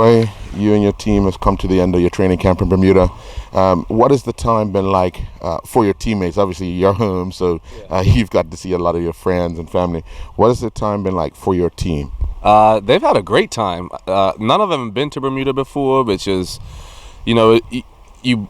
Troy, you and your team has come to the end of your training camp in Bermuda. What has the time been like for your teammates? Obviously, you're home, so you've got to see a lot of your friends and family. What has the time been like for your team? They've had a great time. None of them have been to Bermuda before, which is, you've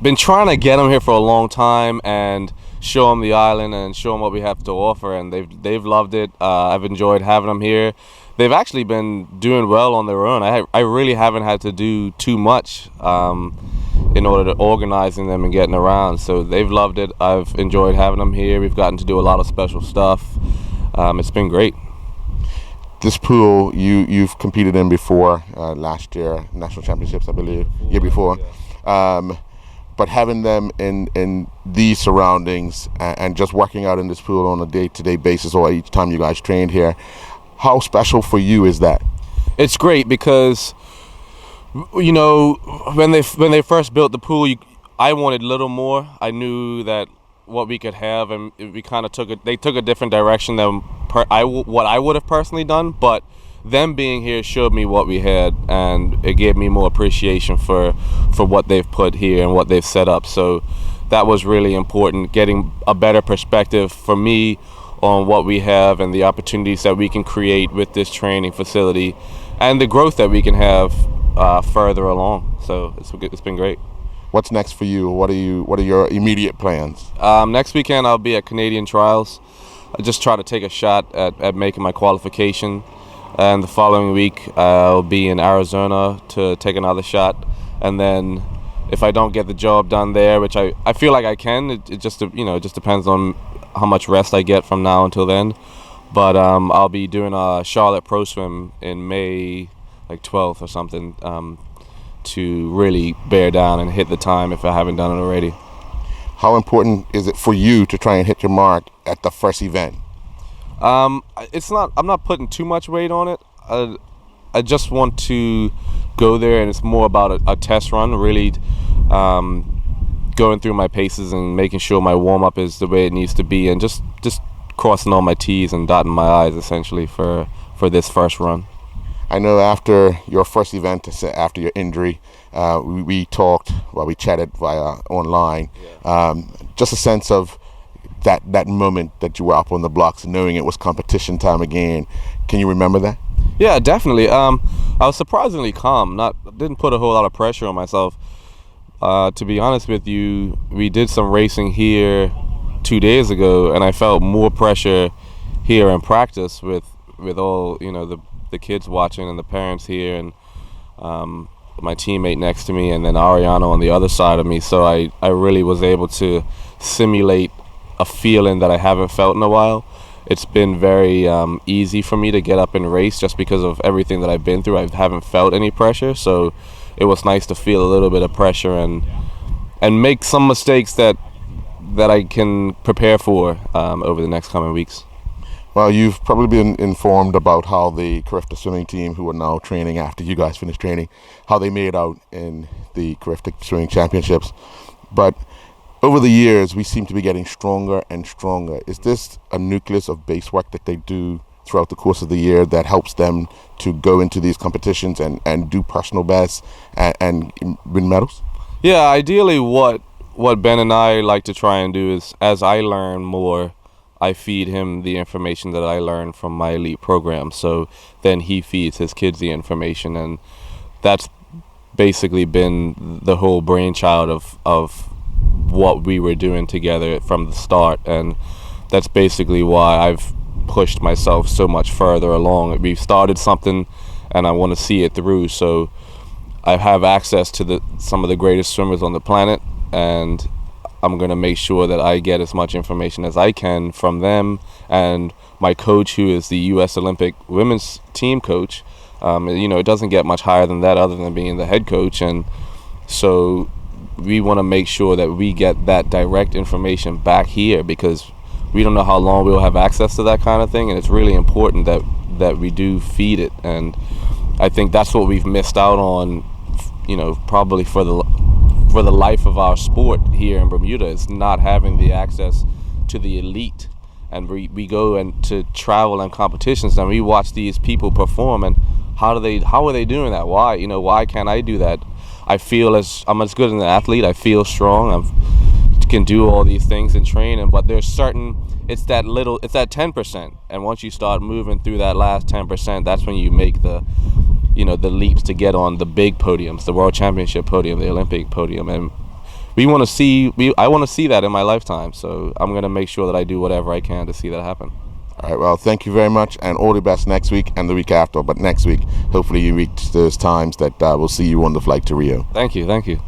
been trying to get them here for a long time and show them the island and show them what we have to offer, and they've loved it. I've enjoyed having them here. They've actually been doing well on their own. I really haven't had to do too much in order to organizing them and getting around. So they've loved it. I've enjoyed having them here. We've gotten to do a lot of special stuff. It's been great. This pool you've competed in before, last year, national championships, I believe, year before. But having them in these surroundings and just working out in this pool on a day-to-day basis or each time you guys trained here, how special for you is that? It's great because, when they first built the pool, I wanted a little more. I knew that what we could have, and we kind of they took a different direction than what I would have personally done, but them being here showed me what we had, and it gave me more appreciation for what they've put here and what they've set up. So that was really important, getting a better perspective for me on what we have and the opportunities that we can create with this training facility and the growth that we can have further along. So it's been great. What's next for you? What are your immediate plans? Next weekend I'll be at Canadian Trials. I just try to take a shot at making my qualification. And the following week I'll be in Arizona to take another shot. And then if I don't get the job done there, which I feel like I can, it just depends on how much rest I get from now until then. But I'll be doing a Charlotte Pro Swim in May, like 12th or something, to really bear down and hit the time if I haven't done it already. How important is it for you to try and hit your mark at the first event? I'm not putting too much weight on it. I just want to go there, and it's more about a test run, really going through my paces and making sure my warm-up is the way it needs to be, and just crossing all my T's and dotting my I's essentially for this first run. I know after your first event, after your injury, we chatted via online. Just a sense of that moment that you were up on the blocks, knowing it was competition time again. Can you remember that? Yeah, definitely. I was surprisingly calm. Didn't put a whole lot of pressure on myself. To be honest with you, we did some racing here 2 days ago, and I felt more pressure here in practice with all the kids watching and the parents here, and my teammate next to me, and then Ariana on the other side of me. So I really was able to simulate a feeling that I haven't felt in a while. It's been very easy for me to get up and race just because of everything that I've been through. I haven't felt any pressure, so it was nice to feel a little bit of pressure and make some mistakes that I can prepare for over the next coming weeks. Well, you've probably been informed about how the Carifta swimming team, who are now training after you guys finished training, how they made out in the Carifta swimming championships. But over the years, we seem to be getting stronger and stronger. Is this a nucleus of base work that they do throughout the course of the year that helps them to go into these competitions and do personal bests and win medals? Yeah, ideally what Ben and I like to try and do is, as I learn more, I feed him the information that I learned from my elite program. So then he feeds his kids the information, and that's basically been the whole brainchild of what we were doing together from the start. And that's basically why I've pushed myself so much further along. We've started something, and I want to see it through. So I have access to some of the greatest swimmers on the planet, and I'm going to make sure that I get as much information as I can from them. And my coach, who is the U.S. Olympic women's team coach, it doesn't get much higher than that other than being the head coach. And so we want to make sure that we get that direct information back here, because we don't know how long we'll have access to that kind of thing. And it's really important that we do feed it. And I think that's what we've missed out on, probably for the life of our sport here in Bermuda, is not having the access to the elite. And we go and to travel and competitions, and we watch these people perform, and how are they doing that? Why, why can't I do that? I feel I'm as good as an athlete. I feel strong. I can do all these things in training, but it's that 10%. And once you start moving through that last 10%, that's when you make the leaps to get on the big podiums, the World Championship podium, the Olympic podium. And I want to see that in my lifetime. So I'm going to make sure that I do whatever I can to see that happen. All right, well, thank you very much, and all the best next week and the week after. But next week, hopefully you reach those times that we'll see you on the flight to Rio. Thank you.